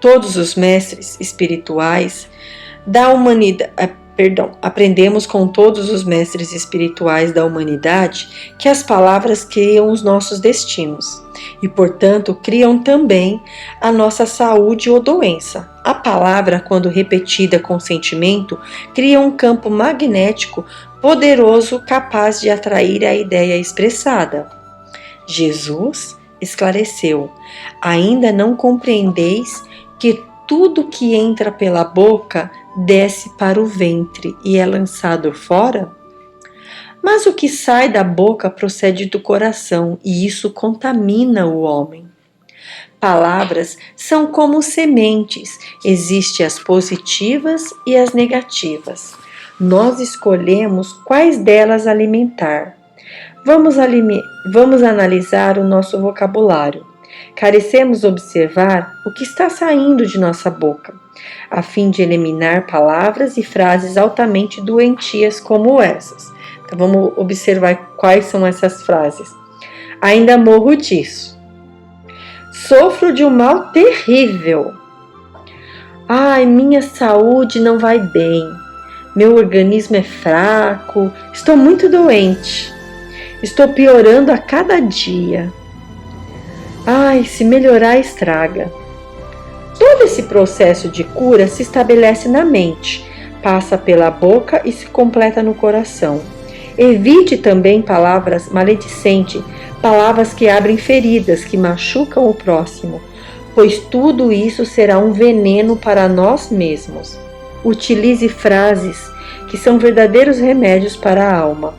todos os mestres espirituais da humanidade, aprendemos com todos os mestres espirituais da humanidade que as palavras criam os nossos destinos e, portanto, criam também a nossa saúde ou doença. A palavra, quando repetida com sentimento, cria um campo magnético poderoso capaz de atrair a ideia expressada. Jesus esclareceu: ainda não compreendeis que tudo que entra pela boca desce para o ventre e é lançado fora? Mas o que sai da boca procede do coração e isso contamina o homem. Palavras são como sementes, existem as positivas e as negativas. Nós escolhemos quais delas alimentar. Vamos analisar o nosso vocabulário. Carecemos observar o que está saindo de nossa boca, a fim de eliminar palavras e frases altamente doentias como essas. Então vamos observar quais são essas frases. Ainda morro disso. Sofro de um mal terrível. Ai, minha saúde não vai bem. Meu organismo é fraco. Estou muito doente. Estou piorando a cada dia. Ai, se melhorar, estraga. Todo esse processo de cura se estabelece na mente, passa pela boca e se completa no coração. Evite também palavras maledicentes, palavras que abrem feridas, que machucam o próximo, pois tudo isso será um veneno para nós mesmos. Utilize frases que são verdadeiros remédios para a alma.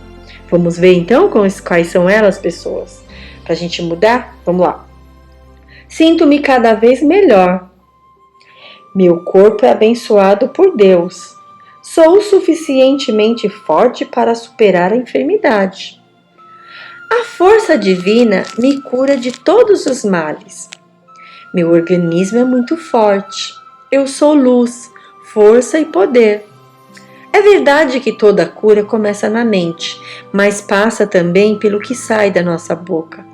Vamos ver então quais são elas, pessoas? Para a gente mudar? Vamos lá. Sinto-me cada vez melhor. Meu corpo é abençoado por Deus. Sou suficientemente forte para superar a enfermidade. A força divina me cura de todos os males. Meu organismo é muito forte. Eu sou luz, força e poder. É verdade que toda cura começa na mente, mas passa também pelo que sai da nossa boca.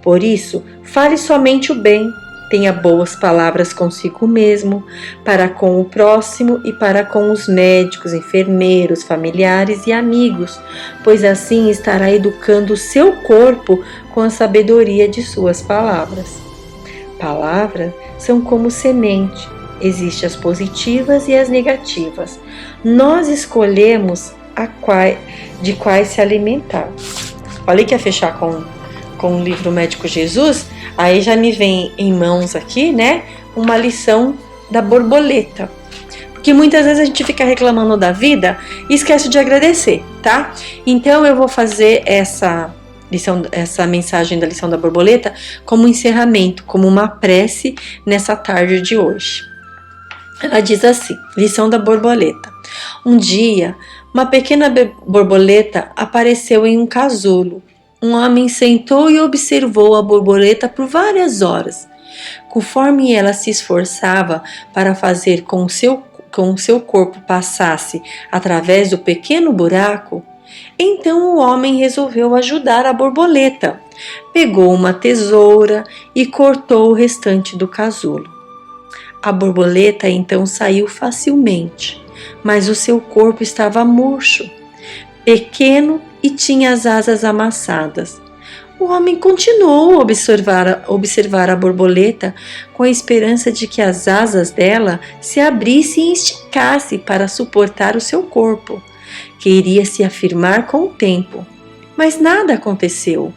Por isso, fale somente o bem. Tenha boas palavras consigo mesmo, para com o próximo e para com os médicos, enfermeiros, familiares e amigos, pois assim estará educando o seu corpo com a sabedoria de suas palavras. Palavras são como semente, existem as positivas e as negativas. Nós escolhemos de quais se alimentar. Falei que ia fechar com o livro Médico Jesus, aí já me vem em mãos aqui, né, uma lição da borboleta. Porque muitas vezes a gente fica reclamando da vida e esquece de agradecer, tá? Então eu vou fazer essa mensagem da lição da borboleta como encerramento, como uma prece nessa tarde de hoje. Ela diz assim, lição da borboleta. Um dia, uma pequena borboleta apareceu em um casulo. Um homem sentou e observou a borboleta por várias horas. Conforme ela se esforçava para fazer com o seu corpo passasse através do pequeno buraco, então o homem resolveu ajudar a borboleta. Pegou uma tesoura e cortou o restante do casulo. A borboleta então saiu facilmente, mas o seu corpo estava murcho, pequeno e tinha as asas amassadas. O homem continuou a observar a borboleta com a esperança de que as asas dela se abrissem e esticassem para suportar o seu corpo, que iria se afirmar com o tempo. Mas nada aconteceu.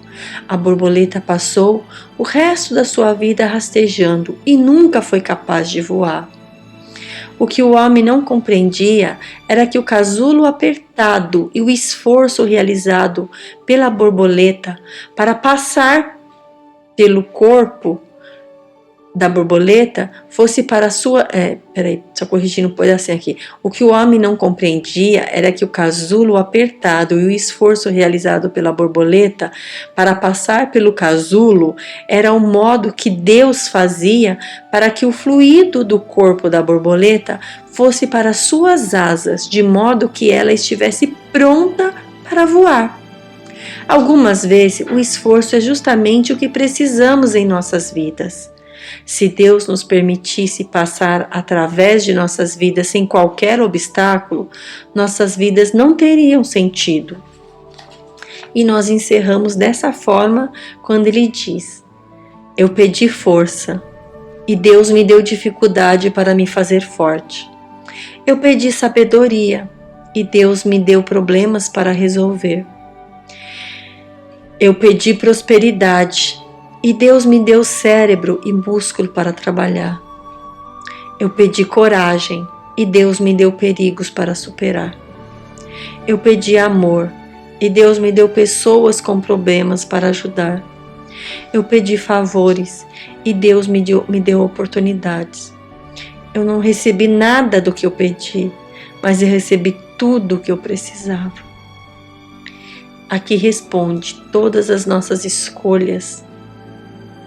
A borboleta passou o resto da sua vida rastejando e nunca foi capaz de voar. O que o homem não compreendia era que o casulo apertado e o esforço realizado pela borboleta para passar pelo corpo da borboleta fosse para a sua... só corrigindo um pedacinho aqui. O que o homem não compreendia era que o casulo apertado e o esforço realizado pela borboleta para passar pelo casulo era o modo que Deus fazia para que o fluido do corpo da borboleta fosse para suas asas, de modo que ela estivesse pronta para voar. Algumas vezes o esforço é justamente o que precisamos em nossas vidas. Se Deus nos permitisse passar através de nossas vidas sem qualquer obstáculo, nossas vidas não teriam sentido. E nós encerramos dessa forma quando Ele diz: eu pedi força e Deus me deu dificuldade para me fazer forte. Eu pedi sabedoria e Deus me deu problemas para resolver. Eu pedi prosperidade e Deus me deu cérebro e músculo para trabalhar. Eu pedi coragem e Deus me deu perigos para superar. Eu pedi amor e Deus me deu pessoas com problemas para ajudar. Eu pedi favores e Deus me deu oportunidades. Eu não recebi nada do que eu pedi, mas eu recebi tudo o que eu precisava. Aqui responde todas as nossas escolhas,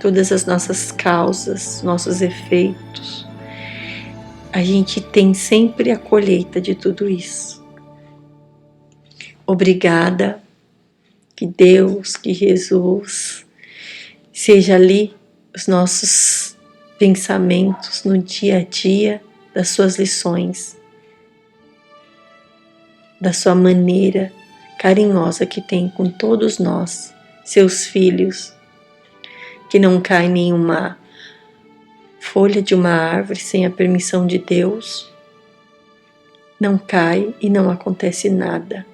todas as nossas causas, nossos efeitos. A gente tem sempre a colheita de tudo isso. Obrigada, que Deus, que Jesus seja ali os nossos pensamentos no dia a dia, das suas lições, da sua maneira carinhosa que tem com todos nós, seus filhos, que não cai nenhuma folha de uma árvore sem a permissão de Deus, não cai e não acontece nada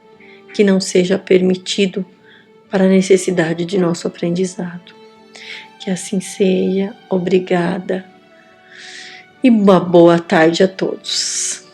que não seja permitido para a necessidade de nosso aprendizado. Que assim seja, obrigada e uma boa tarde a todos.